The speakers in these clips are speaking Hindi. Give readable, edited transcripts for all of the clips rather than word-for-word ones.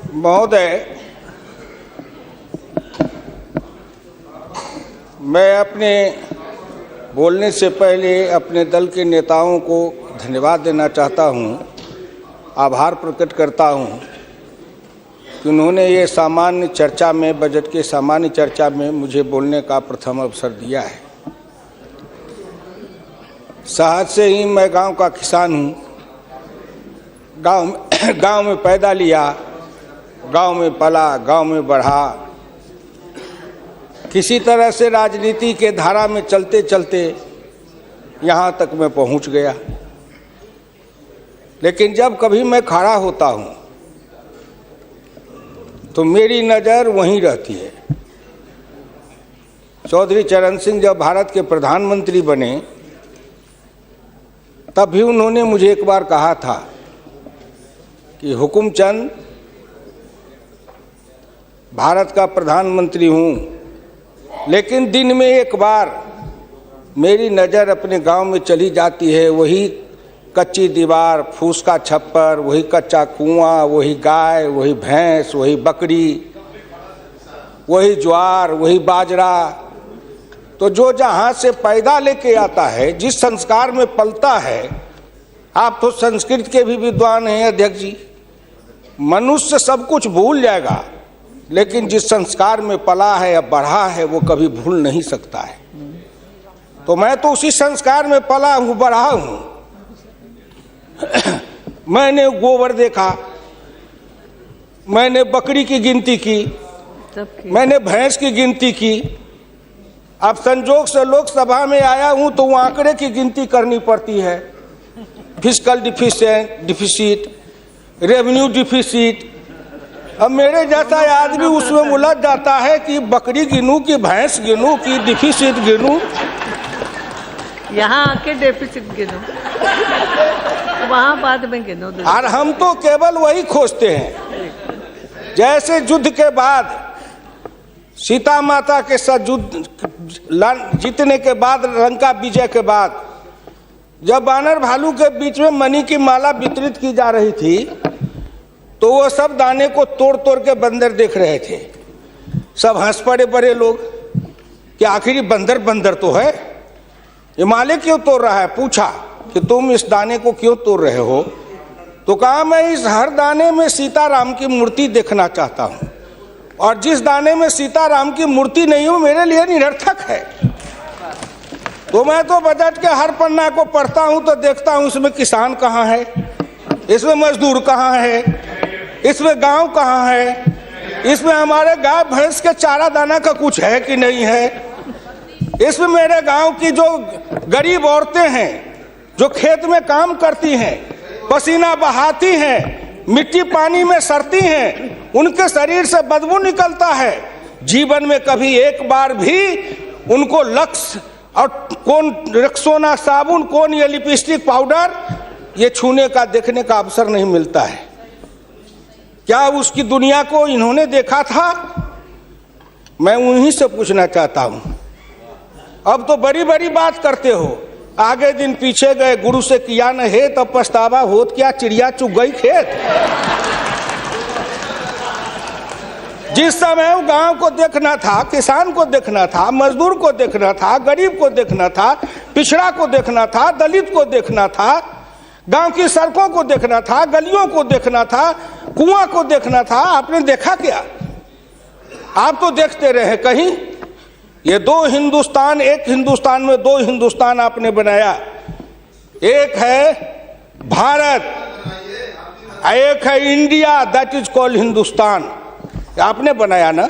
महोदय, मैं अपने बोलने से पहले अपने दल के नेताओं को धन्यवाद देना चाहता हूं, आभार प्रकट करता हूं कि उन्होंने ये सामान्य चर्चा में, बजट के सामान्य चर्चा में मुझे बोलने का प्रथम अवसर दिया है। शहर से ही मैं गांव का किसान हूं, गांव में पैदा लिया, गांव में पला, गांव में बढ़ा। किसी तरह से राजनीति के धारा में चलते चलते यहाँ तक मैं पहुँच गया। लेकिन जब कभी मैं खड़ा होता हूँ तो मेरी नज़र वहीं रहती है। चौधरी चरण सिंह जब भारत के प्रधानमंत्री बने तब भी उन्होंने मुझे एक बार कहा था कि हुकुमचंद, भारत का प्रधानमंत्री हूँ, लेकिन दिन में एक बार मेरी नज़र अपने गांव में चली जाती है। वही कच्ची दीवार, फूस का छप्पर, वही कच्चा कुआं, वही गाय, वही भैंस, वही बकरी, वही ज्वार, वही बाजरा। तो जो जहाँ से पैदा लेके आता है, जिस संस्कार में पलता है, आप तो संस्कृत के भी विद्वान हैं अध्यक्ष जी, मनुष्य सब कुछ भूल जाएगा, लेकिन जिस संस्कार में पला है या बढ़ा है वो कभी भूल नहीं सकता है। तो मैं तो उसी संस्कार में पला हूँ, बढ़ा हूँ। मैंने गोबर देखा, मैंने बकरी की गिनती की, मैंने भैंस की गिनती की। अब संजोग से लोकसभा में आया हूँ तो वो आंकड़े की गिनती करनी पड़ती है। Fiscal deficit, revenue deficit. अब मेरे जैसा आदमी उसमें उलझ जाता है कि बकरी गिनूं कि भैंस गिनूं कि डिफिसिट गिनूं। यहाँ आके डेफिसिट गिनो, वहाँ बाद में गिनो। और हम तो केवल वही खोजते हैं। जैसे युद्ध के बाद, सीता माता के साथ युद्ध जीतने के बाद, लंका विजय के बाद, जब बानर भालू के बीच में मणि की माला वितरित की जा रही थी तो वो सब दाने को तोड़ तोड़ के बंदर देख रहे थे। सब हंस पड़े बड़े लोग कि आखिर बंदर बंदर तो है, ये माले क्यों तोड़ रहा है। पूछा कि तुम इस दाने को क्यों तोड़ रहे हो? तो कहा मैं इस हर दाने में सीताराम की मूर्ति देखना चाहता हूँ, और जिस दाने में सीताराम की मूर्ति नहीं हो मेरे लिए निरर्थक है। तो मैं तो बजट के हर पन्ना को पढ़ता हूँ तो देखता हूँ इसमें किसान कहाँ है, इसमें मजदूर कहाँ है, इसमें गांव कहाँ है, इसमें हमारे गाय भैंस के चारा दाना का कुछ है कि नहीं है, इसमें मेरे गांव की जो गरीब औरतें हैं जो खेत में काम करती हैं, पसीना बहाती हैं, मिट्टी पानी में सड़ती हैं, उनके शरीर से बदबू निकलता है। जीवन में कभी एक बार भी उनको लक्स और कौन रेक्सोना साबुन, कौन ये लिपस्टिक पाउडर, ये छूने का, देखने का अवसर नहीं मिलता है। क्या उसकी दुनिया को इन्होंने देखा था? मैं उन्हीं से पूछना चाहता हूं। अब तो बड़ी बड़ी बात करते हो, आगे दिन पीछे गए, गुरु से किया न है तब पछतावा होत क्या, चिड़िया चुग गई खेत। जिस समय गांव को देखना था, किसान को देखना था, मजदूर को देखना था, गरीब को देखना था, पिछड़ा को देखना था, दलित को देखना था, गांव की सड़कों को देखना था, गलियों को देखना था, कुआं को देखना था, आपने देखा क्या? आप तो देखते रहे कहीं। ये दो हिंदुस्तान, एक हिंदुस्तान में दो हिंदुस्तान आपने बनाया। एक है भारत, एक है India, that is called Hindustan. आपने बनाया ना।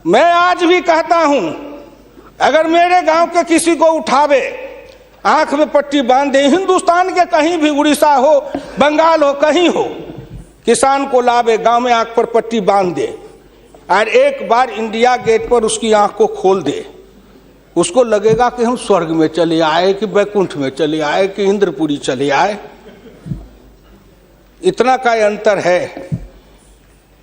मैं आज भी कहता हूं, अगर मेरे गांव के किसी को उठावे, आंख में पट्टी बांध दे, हिंदुस्तान के कहीं भी, उड़ीसा हो, बंगाल हो, कहीं हो, किसान को लावे, गांव में आंख पर पट्टी बांध दे और एक बार इंडिया गेट पर उसकी आंख को खोल दे, उसको लगेगा कि हम स्वर्ग में चले आए, कि बैकुंठ में चले आए, कि इंद्रपुरी चले आए। इतना का अंतर है।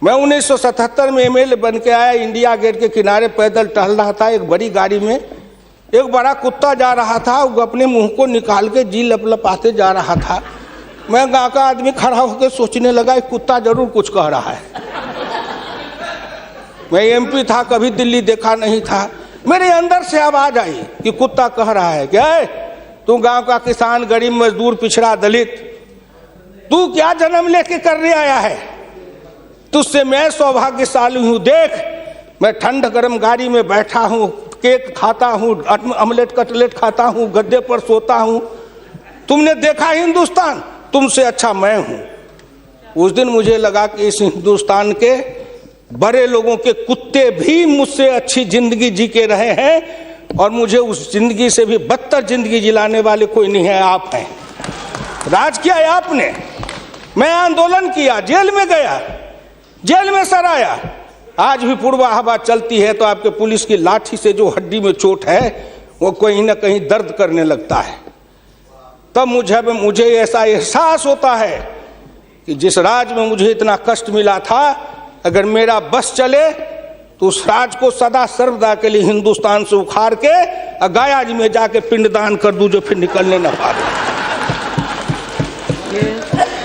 मैं 1977 में एमएलए बन के आया, इंडिया गेट के किनारे पैदल टहल रहा था, एक बड़ी गाड़ी में एक बड़ा कुत्ता जा रहा था, वो अपने मुंह को निकाल के जी लपलपाते जा रहा था। मैं गांव का आदमी खड़ा होकर सोचने लगा कुत्ता जरूर कुछ कह रहा है। मैं एमपी था, कभी दिल्ली देखा नहीं था। मेरे अंदर से आवाज आई कि कुत्ता कह रहा है क्या है, तू गांव का किसान, गरीब, मजदूर, पिछड़ा, दलित, तू क्या जन्म लेके करने आया है? तुझसे मैं सौभाग्यशाली हूं। देख, मैं ठंड गर्म गाड़ी में बैठा हूं, केक खाता हूं, ऑमलेट कटलेट खाता हूं, गद्दे पर सोता हूं। तुमने देखा हिंदुस्तान, तुमसे अच्छा मैं हूं। उस दिन मुझे लगा कि इस हिंदुस्तान के बड़े लोगों के कुत्ते भी मुझसे अच्छी जिंदगी जी के रहे हैं, और मुझे उस जिंदगी से भी बदतर जिंदगी जिलाने वाले कोई नहीं है, आप हैं। राज किया है आपने। मैं आंदोलन किया, जेल में गया, जेल में सराया। आज भी पूर्वा हवा चलती है तो आपके पुलिस की लाठी से जो हड्डी में चोट है वो कहीं ना कहीं दर्द करने लगता है। तब मुझे ऐसा एहसास होता है कि जिस राज में मुझे इतना कष्ट मिला था, अगर मेरा बस चले तो उस राज को सदा सर्वदा के लिए हिंदुस्तान से उखाड़ के गया जी में जाके पिंडदान कर दूं, जो फिर निकलने न पाए।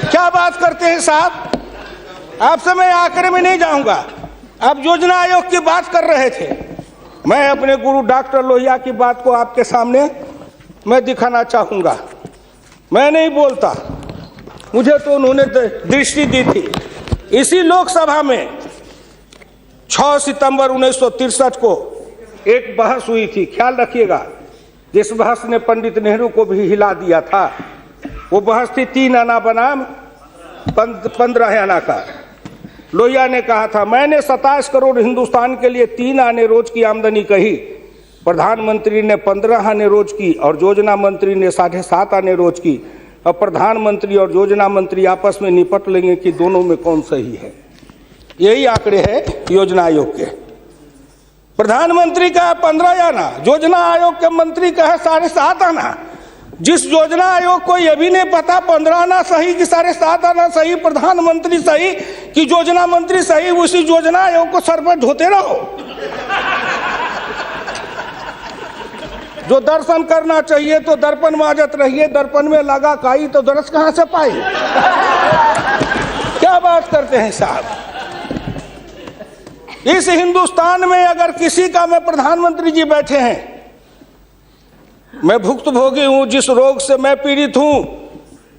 क्या बात करते हैं साहब? आपसे मैं आखिर में नहीं जाऊंगा। आप योजना आयोग की बात कर रहे थे। मैं अपने गुरु डॉक्टर लोहिया की बात को आपके सामने मैं दिखाना चाहूंगा। मैं नहीं बोलता, मुझे तो उन्होंने दृष्टि दी थी। इसी लोकसभा में 6 सितंबर 1963 को एक बहस हुई थी, ख्याल रखिएगा, जिस बहस ने पंडित नेहरू को भी हिला दिया था। वो बहस थी 3 आना बनाम 15 आना का। लोहिया ने कहा था, मैंने 27 करोड़ हिंदुस्तान के लिए 3 आने रोज की आमदनी कही, प्रधानमंत्री ने 15 आने रोज की और योजना मंत्री ने 7.5 आने रोज की। अब प्रधानमंत्री और योजना मंत्री आपस में निपट लेंगे कि दोनों में कौन सही है। यही आंकड़े हैं योजना आयोग के। प्रधानमंत्री का 15 आना, योजना आयोग के मंत्री का है 7.5 आना। जिस योजना आयोग को यह भी नहीं पता 15 आना सही कि 7.5 आना सही, प्रधानमंत्री सही कि योजना मंत्री सही, उसी योजना आयोग को सर पर ढोते रहो। जो दर्शन करना चाहिए तो दर्पण माजत रहिए, दर्पण में लगा काई तो दरस कहां से पाई। क्या बात करते हैं साहब? इस हिंदुस्तान में अगर किसी का, मैं प्रधानमंत्री जी बैठे हैं, मैं भुक्तभोगी हूं, जिस रोग से मैं पीड़ित हूं,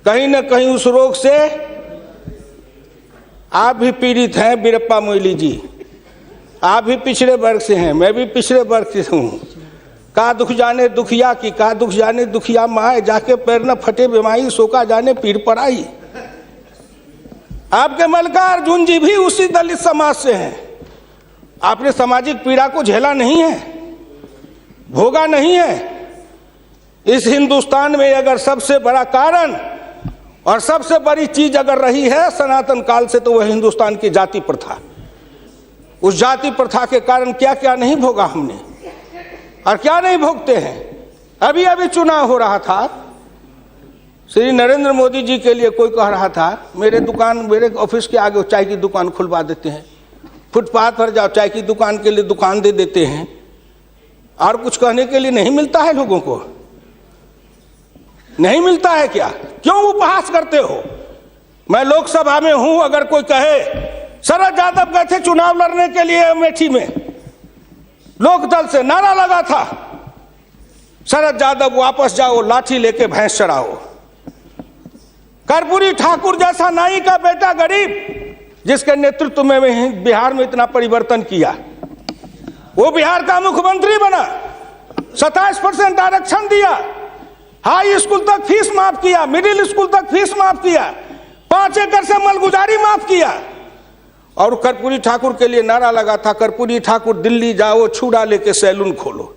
कहीं ना कहीं उस रोग से आप भी पीड़ित हैं। बीरप्पा मोइली जी, आप भी पिछड़े वर्ग से हैं, मैं भी पिछड़े वर्ग से हूं। का दुख जाने दुखिया की, का दुख जाने दुखिया माए, जाके पैर न फटे बीमारी, सोका जाने पीर पड़ाई। आपके मल्लिकार्जुन अर्जुन जी भी उसी दलित समाज से हैं। आपने सामाजिक पीड़ा को झेला नहीं है, भोगा नहीं है। इस हिंदुस्तान में अगर सबसे बड़ा कारण और सबसे बड़ी चीज अगर रही है सनातन काल से, तो वह हिंदुस्तान की जाति प्रथा। उस जाति प्रथा के कारण क्या क्या नहीं भोगा हमने, और क्या नहीं भोगते हैं। अभी अभी चुनाव हो रहा था, श्री नरेंद्र मोदी जी के लिए कोई कह रहा था, मेरे ऑफिस के आगे चाय की दुकान खुलवा देते हैं, फुटपाथ पर जाओ चाय की दुकान के लिए दुकान दे देते हैं। और कुछ कहने के लिए नहीं मिलता है लोगों को? नहीं मिलता है क्या? क्यों उपहास करते हो? मैं लोकसभा में हूं, अगर कोई कहे, शरद यादव गए थे चुनाव लड़ने के लिए अमेठी में, लोकदल से नारा लगा था, शरद यादव वापस जाओ, लाठी लेके भैंस चराओ। कर्पूरी ठाकुर जैसा नाई का बेटा गरीब, जिसके नेतृत्व में बिहार में इतना परिवर्तन किया, वो बिहार का मुख्यमंत्री बना, 27% आरक्षण दिया, हाई स्कूल तक फीस माफ किया, मिडिल स्कूल तक फीस माफ किया, 5 एकड़ से मलगुजारी माफ किया। और कर्पूरी ठाकुर के लिए नारा लगा था, कर्पूरी ठाकुर दिल्ली जाओ, छुड़ा लेके सैलून खोलो।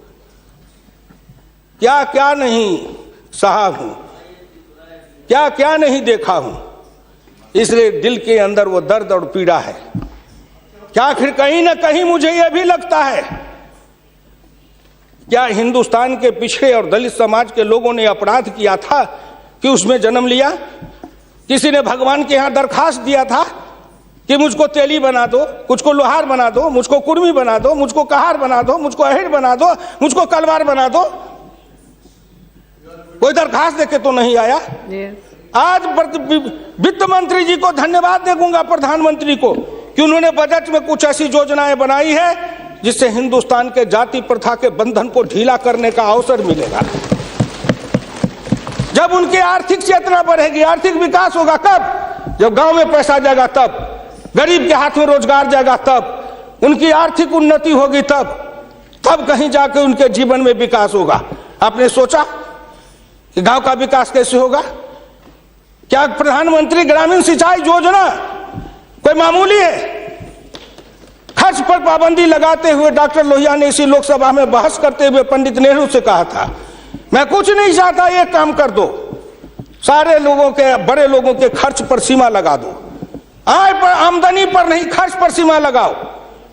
क्या क्या नहीं सहा हूं, क्या क्या नहीं देखा हूं, इसलिए दिल के अंदर वो दर्द और पीड़ा है। क्या आखिर कहीं ना कहीं मुझे यह भी लगता है, क्या हिंदुस्तान के पिछड़े और दलित समाज के लोगों ने अपराध किया था कि उसमें जन्म लिया? किसी ने भगवान के यहां दरखास्त दिया था कि मुझको तेली बना दो, मुझको लोहार बना दो, मुझको कुर्मी बना दो, मुझको कहार बना दो, मुझको अहिर बना दो, मुझको कलवार बना दो? कोई दरखास्त देके तो नहीं आया। आज वित्त मंत्री जी को धन्यवाद दूंगा, प्रधानमंत्री को, कि उन्होंने बजट में कुछ ऐसी योजनाएं बनाई है जिससे हिंदुस्तान के जाति प्रथा के बंधन को ढीला करने का अवसर मिलेगा। जब उनकी आर्थिक चेतना बढ़ेगी, आर्थिक विकास होगा कब? जब गांव में पैसा जाएगा तब, गरीब के हाथ में रोजगार जाएगा तब, उनकी आर्थिक उन्नति होगी तब कहीं जाके उनके जीवन में विकास होगा। आपने सोचा कि गांव का विकास कैसे होगा? क्या प्रधानमंत्री ग्रामीण सिंचाई योजना कोई मामूली है? खर्च पर पाबंदी लगाते हुए डॉक्टर लोहिया ने इसी लोकसभा में बहस करते हुए पंडित नेहरू से कहा था, मैं कुछ नहीं चाहता, एक काम कर दो, सारे लोगों के, बड़े लोगों के खर्च पर सीमा लगा दो, आय पर, आमदनी पर नहीं, खर्च पर सीमा लगाओ,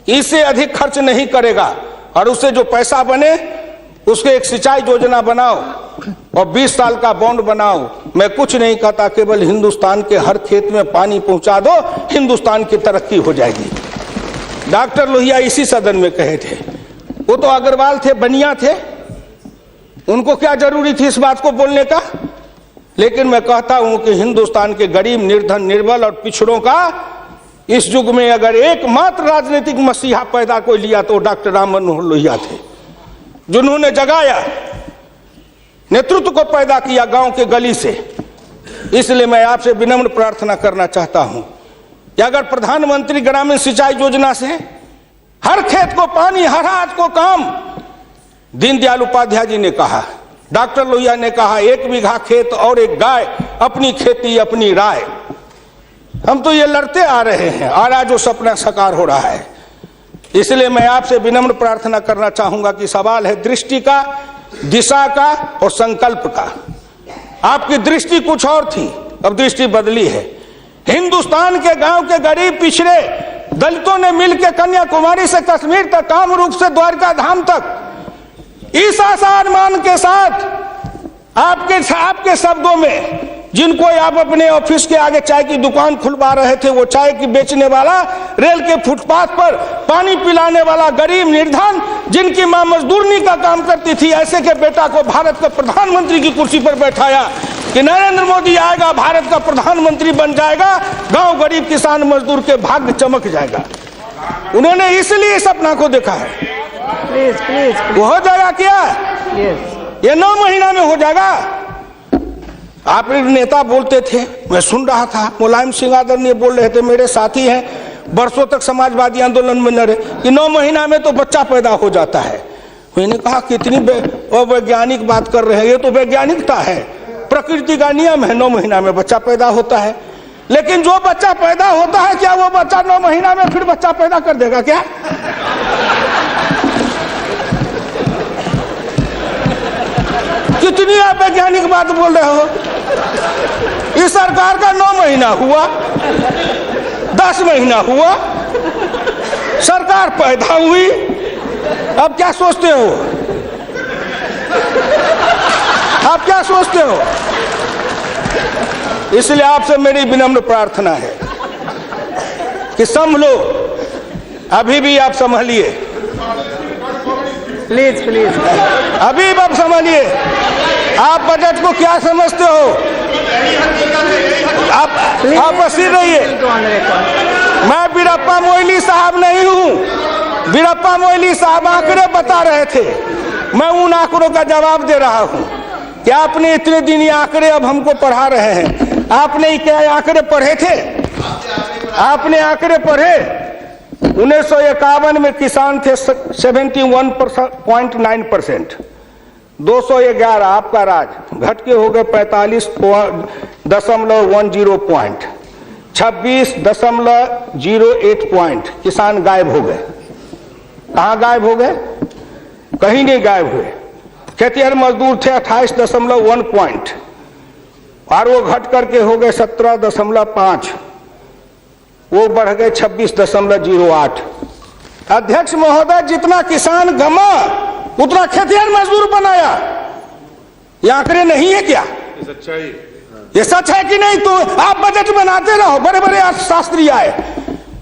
इससे अधिक खर्च नहीं करेगा, और उससे जो पैसा बने उसके एक सिंचाई योजना बनाओ और 20 साल का बॉन्ड बनाओ। मैं कुछ नहीं कहता, केवल हिंदुस्तान के हर खेत में पानी पहुंचा दो, हिंदुस्तान की तरक्की हो जाएगी। डॉक्टर लोहिया इसी सदन में कहे थे। वो तो अग्रवाल थे, बनिया थे, उनको क्या जरूरी थी इस बात को बोलने का? लेकिन मैं कहता हूं कि हिंदुस्तान के गरीब, निर्धन, निर्बल और पिछड़ों का इस युग में अगर एकमात्र राजनीतिक मसीहा पैदा कोई लिया तो डॉक्टर राम मनोहर लोहिया थे, जिन्होंने जगाया, नेतृत्व को पैदा किया गांव के गली से। इसलिए मैं आपसे विनम्र प्रार्थना करना चाहता हूं कि अगर प्रधानमंत्री ग्रामीण सिंचाई योजना से हर खेत को पानी, हर हाथ को काम, दीनदयाल उपाध्याय जी ने कहा, डॉक्टर लोहिया ने कहा, 1 बीघा खेत और 1 गाय, अपनी खेती अपनी राय। हम तो ये लड़ते आ रहे हैं और आज वो सपना साकार हो रहा है। इसलिए मैं आपसे विनम्र प्रार्थना करना चाहूंगा कि सवाल है दृष्टि का, दिशा का और संकल्प का। आपकी दृष्टि कुछ और थी, अब दृष्टि बदली है। हिंदुस्तान के गांव के गरीब, पिछड़े दलितों ने मिलकर कन्याकुमारी से कश्मीर तक, कामरूप से द्वारका धाम तक, इस आसान मान के साथ आपके शब्दों में, जिनको आप अपने ऑफिस के आगे चाय की दुकान खुलवा रहे थे, वो चाय की बेचने वाला, रेल के फुटपाथ पर पानी पिलाने वाला गरीब निर्धन, जिनकी मां मजदूरनी का काम करती थी, ऐसे के बेटा को भारत के प्रधानमंत्री की कुर्सी पर बैठाया कि नरेंद्र मोदी आएगा, भारत का प्रधानमंत्री बन जाएगा, गांव गरीब किसान मजदूर के भाग्य चमक जाएगा। उन्होंने इसलिए सपना को देखा है। प्लीज वो हो जाएगा क्या? ये 9 महीना में हो जाएगा। आप नेता बोलते थे, मैं सुन रहा था, मुलायम सिंह आदरणीय बोल रहे थे, मेरे साथी हैं, बरसों तक समाजवादी आंदोलन में लड़े, कि 9 महीना में तो बच्चा पैदा हो जाता है। मैंने कहा कितनी वैज्ञानिक बात कर रहे हैं, ये तो वैज्ञानिकता है, प्रकृति का नियम है, 9 महीना में बच्चा पैदा होता है। लेकिन जो बच्चा पैदा होता है, क्या वो बच्चा 9 महीना में फिर बच्चा पैदा कर देगा क्या? कितनी आप वैज्ञानिक बात बोल रहे हो? इस सरकार का 9 महीना हुआ, 10 महीना हुआ, सरकार पैदा हुई, अब क्या सोचते हो? आप क्या सोचते हो? इसलिए आपसे मेरी विनम्र प्रार्थना है कि संभलो, अभी भी आप संभलिए, प्लीज अभी आप संभालिए। आप बजट को क्या समझते हो? आप बसीर रहिए। मैं वीरप्पा मोइली साहब नहीं हूं। वीरप्पा मोइली साहब आंकड़े बता रहे थे, मैं उन आंकड़ों का जवाब दे रहा हूं कि आपने इतने दिन ये आंकड़े अब हमको पढ़ा रहे हैं। आपने क्या आंकड़े पढ़े थे? आपने आंकड़े पढ़े? 1951 में किसान थे 71.9%, 211 आपका राज, घट के हो गए 45.10 पॉइंट, 26.08 पॉइंट किसान गायब हो गए। कहाँ गायब हो गए? कहीं नहीं गायब हुए। खेतिहर मजदूर थे 28.1 पॉइंट, और वो घट करके हो गए 17.5, वो बढ़ गए 26.08। अध्यक्ष महोदय, जितना किसान गमा उतना खेतिहर मजदूर बनाया। ये आंकड़े नहीं है क्या? ये सच है कि नहीं? तो आप बजट बनाते रहो। बड़े बड़े अर्थशास्त्री आए,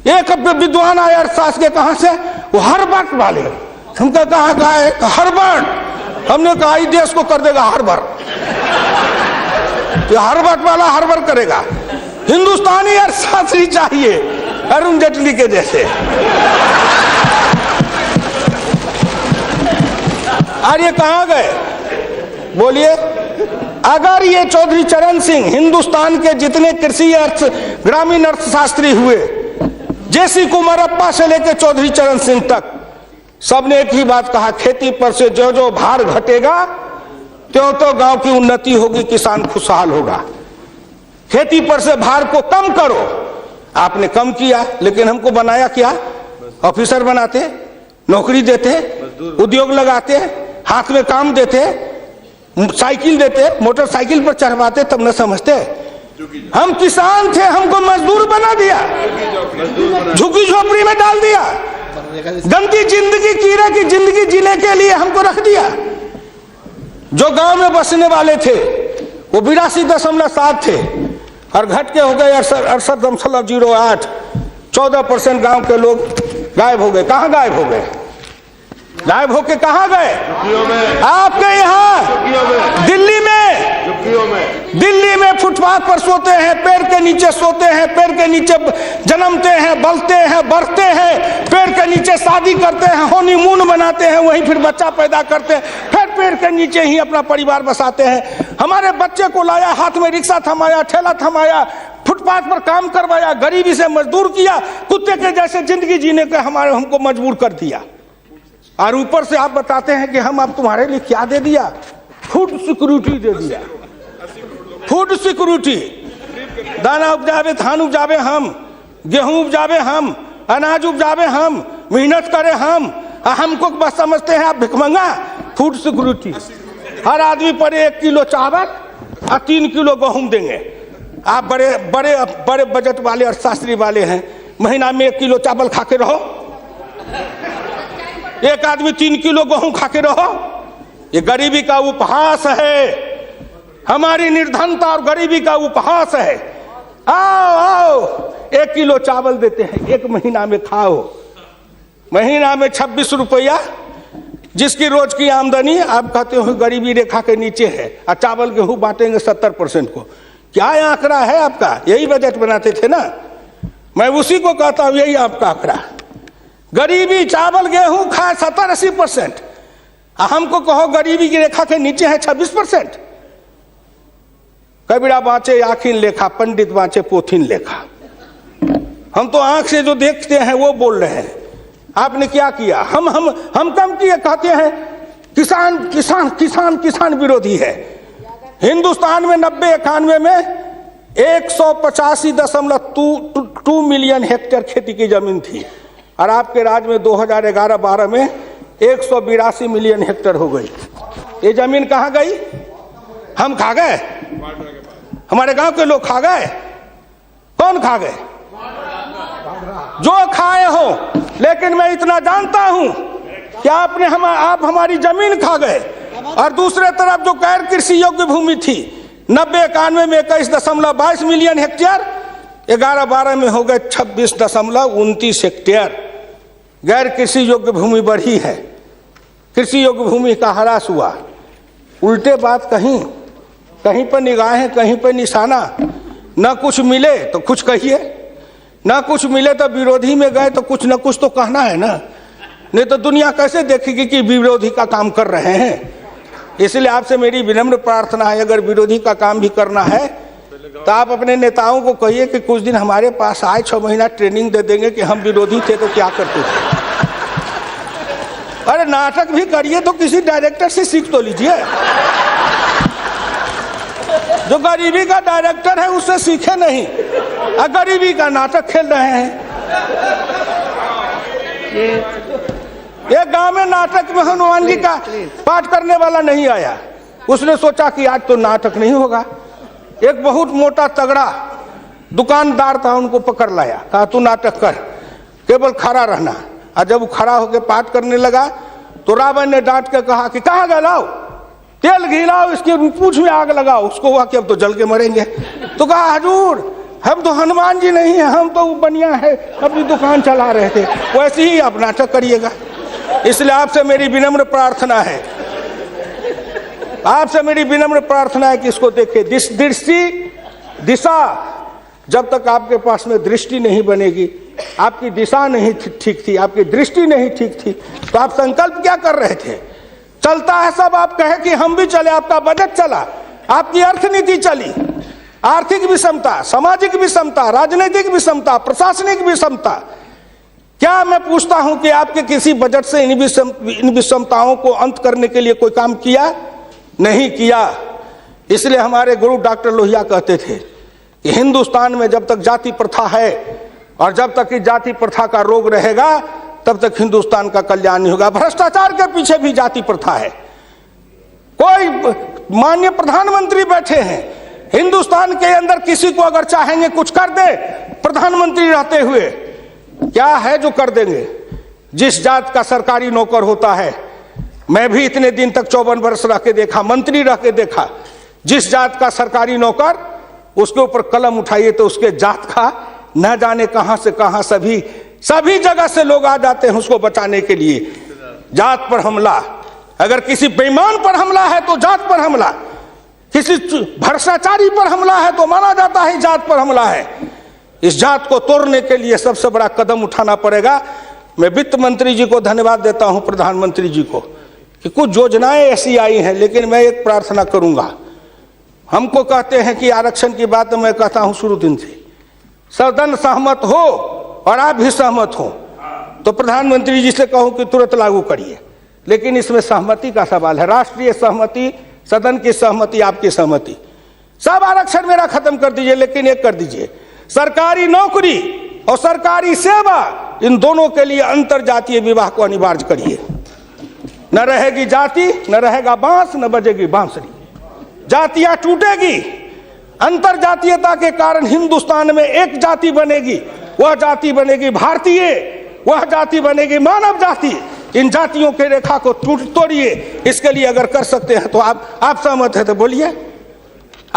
एक विद्वान आए अर्थशास्त्र के, कहां से? वो हार्वर्ड वाले। हमको कहा है हार्वर्ड, हमने कहा इस देश को कर देगा हार्वर्ड। ये हर्बट वाला हर्बर करेगा। हिंदुस्तानी अर्थशास्त्री चाहिए अरुण जेटली के जैसे। और ये कहां गए बोलिए? अगर ये चौधरी चरण सिंह हिंदुस्तान के जितने कृषि ग्रामीण अर्थशास्त्री हुए, जेसी कुमारप्पा से लेकर चौधरी चरण सिंह तक, सबने एक ही बात कहा, खेती पर से जो जो भार घटेगा त्यों तो गांव की उन्नति होगी, किसान खुशहाल होगा। खेती पर से भार को कम करो। आपने कम किया, लेकिन हमको बनाया क्या? ऑफिसर बनाते, नौकरी देते, उद्योग लगाते, हाथ में काम देते, साइकिल देते, मोटरसाइकिल पर चढ़वाते, तब न समझते। हम किसान थे, हमको मजदूर बना दिया, झुग्गी झोपड़ी में डाल दिया, गंदी जिंदगी, कीड़ा की जिंदगी जीने के लिए हमको रख दिया। जो गांव में बसने वाले थे वो 82.7 थे और घट के हो गए 68.08। 14% गांव के लोग गायब हो गए। कहां गायब हो गए? गायब होके कहां गए? आपके यहाँ दिल्ली में फुटपाथ पर सोते हैं, पेड़ के नीचे सोते हैं, पेड़ के नीचे जन्मते हैं, बलते हैं, बढ़ते हैं, पेड़ के नीचे शादी करते हैं, हनीमून मनाते हैं, वहीं फिर बच्चा पैदा करते हैं, फिर पेड़ के नीचे ही अपना परिवार बसाते हैं। हमारे बच्चे को लाया, हाथ में रिक्शा थमाया, ठेला थमाया, फुटपाथ पर काम करवाया, गरीबी से मजदूर किया, कुत्ते के जैसे जिंदगी जीने के हमको मजबूर कर दिया। और ऊपर से आप बताते हैं कि हम अब तुम्हारे लिए क्या दे दिया? फूड सिक्योरिटी दे दिया। फूड सिक्योरिटी, दाना उपजावे, धान उपजावे हम, गेहूं उपजावे हम, अनाज उपजावे हम, मेहनत करे हम, हमको बस समझते हैं आप भिखमंगा। फूड सिक्योरिटी, हर आदमी पर 1 किलो चावल और 3 किलो गेहूं देंगे। आप बड़े बड़े बड़े बजट वाले अर्थशास्त्री वाले हैं, महीना में 1 किलो चावल खा के रहो, एक आदमी 3 किलो गेहूं खा के रहो। ये गरीबी का उपहास है, हमारी निर्धनता और गरीबी का उपहास है। आओ आओ, 1 किलो चावल देते हैं, 1 महीना में खाओ। महीना में 26 रुपया, जिसकी रोज की आमदनी आप कहते हो गरीबी रेखा के नीचे है, और चावल गेहूं बांटेंगे 70% को। क्या आंकड़ा है आपका? यही बजट बनाते थे ना, मैं उसी को कहता हूं, यही आपका आंकड़ा। गरीबी, चावल गेहूं खाए 70-80%, हमको कहो गरीबी की रेखा के नीचे है 26%। कबीरा बाँचे आखिन लेखा, पंडित बाँचे पोथिन लेखा। हम तो आंख से जो देखते हैं वो बोल रहे हैं। आपने क्या किया? हम कम किए, कहते हैं किसान किसान किसान किसान विरोधी है। हिंदुस्तान में 90-91 में 185.2 मिलियन हेक्टेयर खेती की जमीन थी, और आपके राज में 2011-12 में 182 मिलियन हेक्टेयर हो गई। ये जमीन कहाँ गई? हम खा गए? हमारे गांव के लोग खा गए? कौन खा गए? जो खाए हो। लेकिन मैं इतना जानता हूं कि आप हमारी जमीन खा गए। और दूसरे तरफ जो गैर कृषि योग्य भूमि थी 90-91 में 21.22 मिलियन हेक्टेयर, 11-12 में हो गए 26.29 हेक्टेयर। गैर कृषि योग्य भूमि बढ़ी है, कृषि योग्य भूमि का ह्रास हुआ। उल्टे बात कहीं पर निगाहें, कहीं पर निशाना। न कुछ मिले तो कुछ कहिए, न कुछ मिले तो विरोधी में गए तो कुछ न कुछ तो कहना है ना, नहीं तो दुनिया कैसे देखेगी कि विरोधी का काम कर रहे हैं। इसलिए आपसे मेरी विनम्र प्रार्थना है, अगर विरोधी का काम भी करना है तो आप अपने नेताओं को कहिए कि कुछ दिन हमारे पास आए, 6 महीना ट्रेनिंग दे देंगे कि हम विरोधी थे तो क्या करते थे। अरे नाटक भी करिए तो किसी डायरेक्टर से सीख तो लीजिए। जो गरीबी का डायरेक्टर है उससे सीखे नहीं, गरीबी का नाटक खेल रहे हैं। ये गांव में नाटक में हनुमान जी का पाठ करने वाला नहीं आया, उसने सोचा कि आज तो नाटक नहीं होगा। एक बहुत मोटा तगड़ा दुकानदार था, उनको पकड़ लाया, कहा तू नाटक कर, केवल खड़ा रहना। और जब वो खड़ा होकर पाठ करने लगा तो रावण ने डांट के कहा कि कहाँ गए, लाओ तेल घी लाओ, इसके पूंछ में आग लगाओ। उसको हुआ कि अब तो जल के मरेंगे। तो कहा हजूर हम तो हनुमान जी नहीं है, हम तो बनिया है, अपनी दुकान चला रहे थे। वैसे ही आप नाटक करिएगा। इसलिए आपसे मेरी विनम्र प्रार्थना है, आपसे मेरी विनम्र प्रार्थना है कि इसको देखिए। दिशा, जब तक आपके पास में दृष्टि नहीं बनेगी, आपकी दिशा नहीं ठीक थी, आपकी दृष्टि नहीं ठीक थी, तो आप संकल्प क्या कर रहे थे? चलता है सब, आप कहे कि हम भी चले, आपका बजट चला, आपकी अर्थनीति चली, आर्थिक विषमता, सामाजिक विषमता, राजनीतिक विषमता, प्रशासनिक विषमता। क्या मैं पूछता हूं कि आपके किसी बजट से इन विषमताओं को अंत करने के लिए कोई काम किया? नहीं किया। इसलिए हमारे गुरु डॉक्टर लोहिया कहते थे कि हिंदुस्तान में जब तक जाति प्रथा है और जब तक इस जाति प्रथा का रोग रहेगा, तब तक हिंदुस्तान का कल्याण नहीं होगा। भ्रष्टाचार के पीछे भी जाति प्रथा है। कोई माननीय प्रधानमंत्री बैठे हैं हिंदुस्तान के अंदर, किसी को अगर चाहेंगे कुछ कर दे प्रधानमंत्री रहते हुए, क्या है जो कर देंगे? जिस जात का सरकारी नौकर होता है, मैं भी इतने दिन तक 54 वर्ष रह के देखा, मंत्री रह के देखा, जिस जात का सरकारी नौकर, उसके ऊपर कलम उठाइए तो उसके जात का न जाने कहां से कहां सभी जगह से लोग आ जाते हैं उसको बचाने के लिए। जात पर हमला, अगर किसी बेईमान पर हमला है तो जात पर हमला, किसी भ्रष्टाचारी पर हमला है तो माना जाता है जात पर हमला है। इस जात को तोड़ने के लिए सबसे बड़ा कदम उठाना पड़ेगा। मैं वित्त मंत्री जी को धन्यवाद देता हूं, प्रधानमंत्री जी को, कि कुछ योजनाएं ऐसी आई हैं, लेकिन मैं एक प्रार्थना करूंगा। हमको कहते हैं कि आरक्षण की बात मैं कहता हूं शुरू दिन से, सदन सहमत हो और आप भी सहमत हो तो प्रधानमंत्री जी से कहूं कि तुरंत लागू करिए। लेकिन इसमें सहमति का सवाल है, राष्ट्रीय सहमति, सदन की सहमति, आपकी सहमति। सब आरक्षण मेरा खत्म कर दीजिए, लेकिन एक कर दीजिए, सरकारी नौकरी और सरकारी सेवा, इन दोनों के लिए अंतर जातीय विवाह को अनिवार्य करिए। न रहेगी जाति, न रहेगा बांस, न बजेगी बांसुरी। जातियां टूटेगी, अंतर जातीयता के कारण हिंदुस्तान में एक जाति बनेगी, वह जाति बनेगी भारतीय, वह जाति बनेगी मानव जाति। इन जातियों के रेखा को तोड़िए। इसके लिए अगर कर सकते हैं तो आप सहमत है तो बोलिए।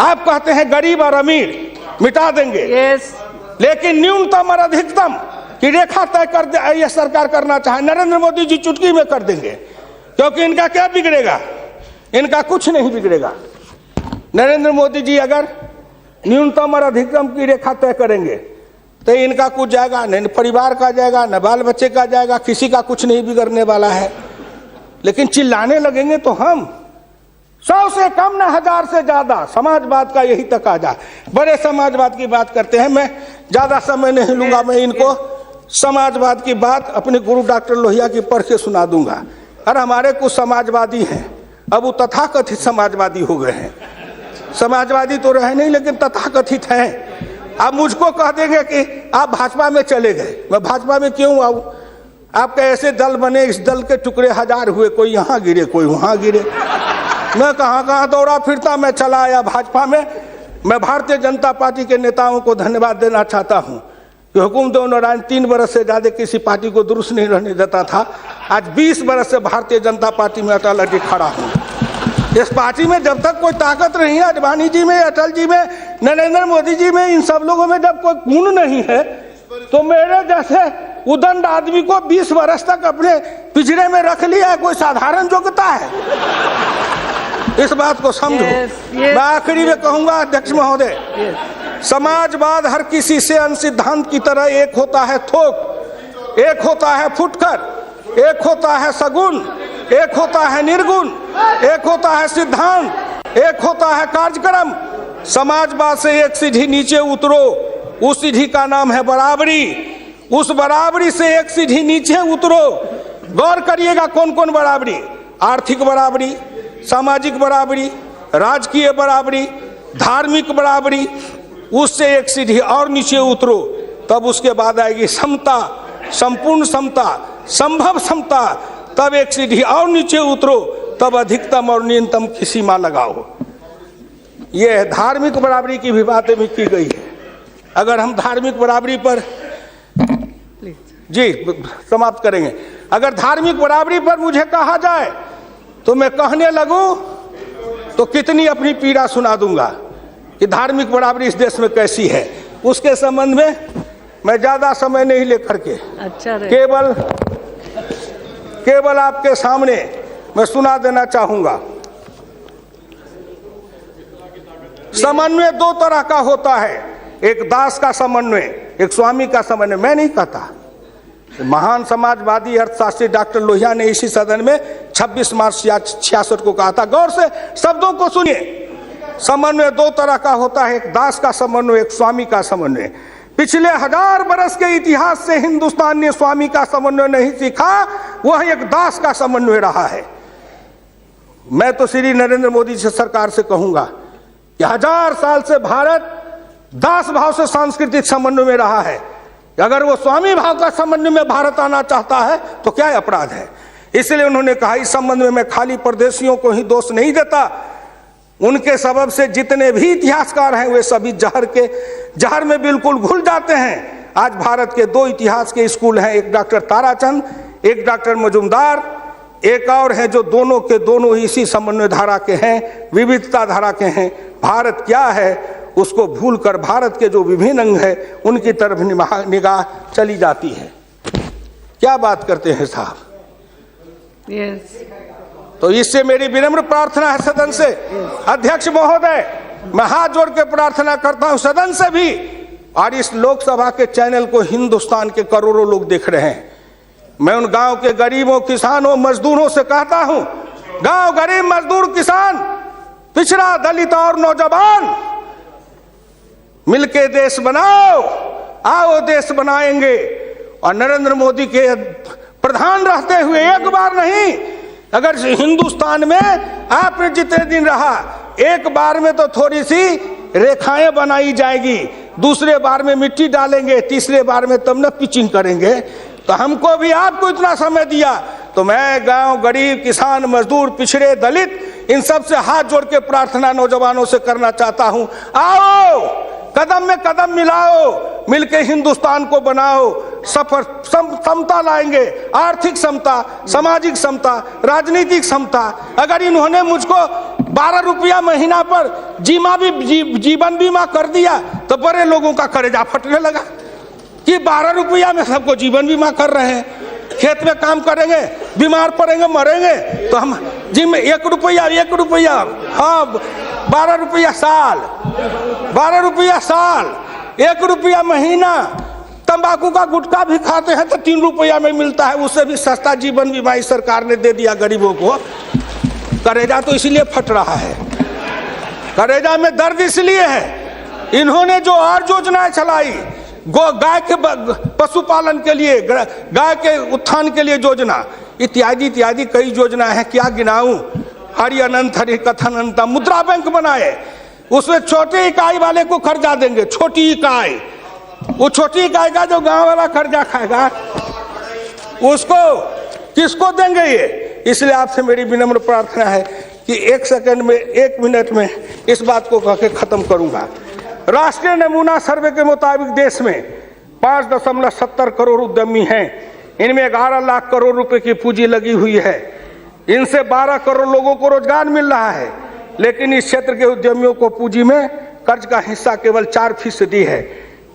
आप कहते हैं गरीब और अमीर मिटा देंगे, लेकिन न्यूनतम और अधिकतम की रेखा तय कर दे, यह सरकार करना चाहे, नरेंद्र मोदी जी चुटकी में कर देंगे, क्योंकि इनका क्या बिगड़ेगा? इनका कुछ नहीं बिगड़ेगा। नरेंद्र मोदी जी अगर न्यूनतम और अधिकतम की रेखा तय करेंगे तो इनका कुछ जाएगा, न परिवार का जाएगा, न बाल बच्चे का जाएगा, किसी का कुछ नहीं बिगड़ने वाला है। लेकिन चिल्लाने लगेंगे तो हम 100 से कम न 1000 से ज्यादा, समाजवाद का यही तकाजा। बड़े समाजवाद की बात करते हैं, मैं ज्यादा समय नहीं लूंगा, मैं इनको समाजवाद की बात अपने गुरु डॉक्टर लोहिया की पढ़ के सुना दूंगा। और हमारे कुछ समाजवादी हैं, अब वो तथाकथित समाजवादी हो गए हैं। समाजवादी तो रहे नहीं, लेकिन तथाकथित हैं। आप मुझको कह देंगे कि आप भाजपा में चले गए, मैं भाजपा में क्यों आऊं? आपके ऐसे दल बने, इस दल के टुकड़े 1000 हुए, कोई यहाँ गिरे, कोई वहां गिरे। मैं कहाँ दौड़ा फिरता, मैं चला आया भाजपा में। मैं भारतीय जनता पार्टी के नेताओं को धन्यवाद देना चाहता हूं कि हुकुमदेव नारायण 3 बरस से ज्यादा किसी पार्टी को दुरुस्त नहीं रहने देता था। आज 20 बरस से भारतीय जनता पार्टी में अटल अटल खड़ा हूं। इस पार्टी में जब तक कोई ताकत नहीं है, अडवाणी जी में, अटल जी में, नरेंद्र मोदी जी में, इन सब लोगों में जब कोई गुण नहीं है, तो मेरे जैसे उदंड आदमी को 20 वर्ष तक अपने पिंजरे में रख लिया, कोई साधारण योग्यता है? इस बात को समझो। मैं आखिरी में कहूंगा, अध्यक्ष महोदय, समाजवाद हर किसी से अन्य सिद्धांत की तरह एक होता है थोक, एक होता है फुटकर, एक होता है सगुन, एक होता है निर्गुण, एक होता है सिद्धांत, एक होता है कार्यक्रम। समाजवाद से एक सीढ़ी नीचे उतरो, उस सीढ़ी का नाम है बराबरी। उस बराबरी से एक सीढ़ी नीचे उतरो। गौर करिएगा कौन कौन बराबरी? आर्थिक बराबरी, सामाजिक बराबरी, राजकीय बराबरी, धार्मिक बराबरी। उससे एक सीढ़ी और नीचे उतरो, तब उसके बाद आएगी समता, संपूर्ण समता, संभव समता। तब एक सीढ़ी और नीचे उतरो, तब अधिकतम और न्यूनतम की सीमा लगाओ। ये धार्मिक बराबरी की भी बातें भी की गई है। अगर हम धार्मिक बराबरी पर जी समाप्त करेंगे, अगर धार्मिक बराबरी पर मुझे कहा जाए तो मैं कहने लगूं तो कितनी अपनी पीड़ा सुना दूंगा कि धार्मिक बराबरी इस देश में कैसी है। उसके संबंध में मैं ज्यादा समय नहीं लेकर के केवल आपके सामने मैं सुना देना चाहूंगा। समन्वय दो तरह का होता है, एक दास का समन्वय, एक स्वामी का समन्वय। मैं नहीं कहता, महान समाजवादी अर्थशास्त्री डॉक्टर लोहिया ने इसी सदन में 26 मार्च 66 को कहा था। गौर से शब्दों को सुनिए। समन्वय दो तरह का होता है, एक दास का समन्वय, एक स्वामी का समन्वय। पिछले 1000 बरस के इतिहास से हिंदुस्तान ने स्वामी का समन्वय नहीं सीखा, वह एक दास का समन्वय रहा है। मैं तो श्री नरेंद्र मोदी जी सरकार से कहूंगा कि 1000 साल से भारत दास भाव से सांस्कृतिक समन्वय में रहा है। अगर वो स्वामी भाव का समन्वय में भारत आना चाहता है तो क्या अपराध है। इसलिए उन्होंने कहा इस संबंध में मैं खाली परदेशियों को ही दोष नहीं देता, उनके सबब से जितने भी इतिहासकार हैं वे सभी जहर में बिल्कुल घुल जाते हैं। आज भारत के 2 इतिहास के स्कूल हैं, एक डॉक्टर ताराचंद, एक डॉक्टर मजुमदार, एक और है जो दोनों के दोनों इसी समन्वय धारा के हैं, विविधता धारा के हैं। भारत क्या है उसको भूलकर भारत के जो विभिन्न अंग है उनकी तरफ निगाह चली जाती है। क्या बात करते हैं साहब। तो इससे मेरी विनम्र प्रार्थना है सदन से, अध्यक्ष महोदय, मैं हाथ जोड़ के प्रार्थना करता हूं सदन से भी, और इस लोकसभा के चैनल को हिंदुस्तान के करोड़ों लोग देख रहे हैं। मैं उन गांव के गरीबों, किसानों, मजदूरों से कहता हूं, गांव गरीब, मजदूर, किसान, पिछड़ा, दलित और नौजवान, मिलके देश बनाओ, आओ देश बनाएंगे। और नरेंद्र मोदी के प्रधान रहते हुए एक बार नहीं, अगर हिंदुस्तान में आपने जितने दिन रहा, एक बार में तो थोड़ी सी रेखाएं बनाई जाएगी, दूसरे बार में मिट्टी डालेंगे, तीसरे बार में तब न पिचिंग करेंगे। तो हमको भी आपको इतना समय दिया, तो मैं गांव गरीब, किसान, मजदूर, पिछड़े, दलित, इन सब से हाथ जोड़ के प्रार्थना नौजवानों से करना चाहता हूं, आओ कदम में कदम मिलाओ, मिलके हिंदुस्तान को बनाओ, सफर समता लाएंगे, आर्थिक समता, सामाजिक समता, राजनीतिक समता। अगर इन्होंने मुझको 12 रुपया महीना पर जीवन बीमा कर दिया तो बड़े लोगों का कलेजा फटने लगा कि 12 रुपया में सबको जीवन बीमा कर रहे हैं। खेत में काम करेंगे, बीमार पड़ेंगे, मरेंगे, तो हम जिम 1 रुपया, हाँ 12 रुपया साल, 12 रुपया साल, 1 रुपया महीना। तंबाकू का गुटखा भी खाते हैं तो 3 रुपया में मिलता है, उससे भी सस्ता जीवन बीमा इस सरकार ने दे दिया गरीबों को। करेजा तो इसलिए फट रहा है, करेजा में दर्द इसलिए है, इन्होंने जो और योजनाएं चलाई, गाय के पशुपालन के लिए, गाय के उत्थान के लिए योजना, इत्यादि इत्यादि कई योजनाएं हैं, क्या गिनाऊं। हरि अनंत हरि कथन अनंत, मुद्रा बैंक बनाए, उसमें छोटे इकाई वाले को कर्जा देंगे, छोटी इकाई, वो छोटी इकाई का जो गांव वाला कर्जा खाएगा उसको किसको देंगे ये। इसलिए आपसे मेरी विनम्र प्रार्थना है कि 1 सेकंड में, 1 मिनट में इस बात को कह के खत्म करूंगा। राष्ट्रीय नमूना सर्वे के मुताबिक देश में 5.70 करोड़ उद्यमी हैं, इनमें 11 लाख करोड़ रुपए की पूंजी लगी हुई है, इनसे 12 करोड़ लोगों को रोजगार मिल रहा है। लेकिन इस क्षेत्र के उद्यमियों को पूंजी में कर्ज का हिस्सा केवल 4% है,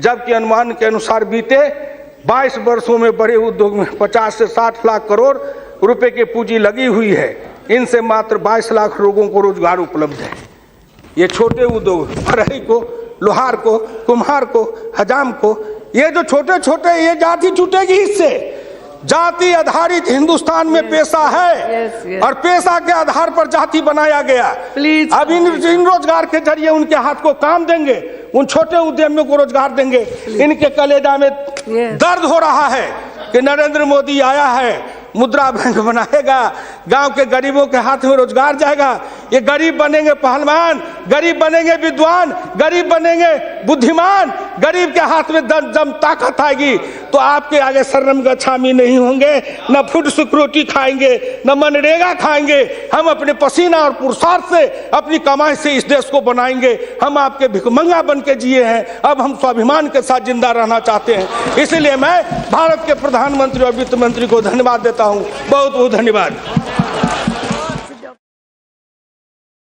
जबकि अनुमान के अनुसार बीते 22 वर्षों में बड़े उद्योग में 50 से 60 लाख करोड़ रुपए की पूंजी लगी हुई है, इनसे मात्र 22 लाख लोगों को रोजगार उपलब्ध है। ये छोटे उद्योग, फरहई को, लोहार को, कुम्हार को, हजाम को, ये जो छोटे छोटे, ये जाति छूटेगी इससे। जाति आधारित हिंदुस्तान में पेशा है और पेशा के आधार पर जाति बनाया गया। अब इन रोजगार के जरिए उनके हाथ को काम देंगे, उन छोटे उद्यमियों को रोजगार देंगे। इनके कलेजा में दर्द हो रहा है कि नरेंद्र मोदी आया है, मुद्रा बैंक बनाएगा, गांव के गरीबों के हाथ में रोजगार जाएगा। ये गरीब बनेंगे पहलवान, गरीब बनेंगे विद्वान, गरीब बनेंगे बुद्धिमान, गरीब के हाथ में दम ताकत आएगी तो आपके आगे शर्म गच्छामी नहीं होंगे, न फूड सिक्योरिटी खाएंगे, न मनरेगा खाएंगे। हम अपने पसीना और पुरुषार्थ से, अपनी कमाई से इस देश को बनाएंगे। हम आपके भिखमंगा बन के जिए हैं, अब हम स्वाभिमान के साथ जिंदा रहना चाहते हैं। इसलिए मैं भारत के प्रधानमंत्री और वित्त मंत्री को धन्यवाद देता हूं। बहुत बहुत धन्यवाद।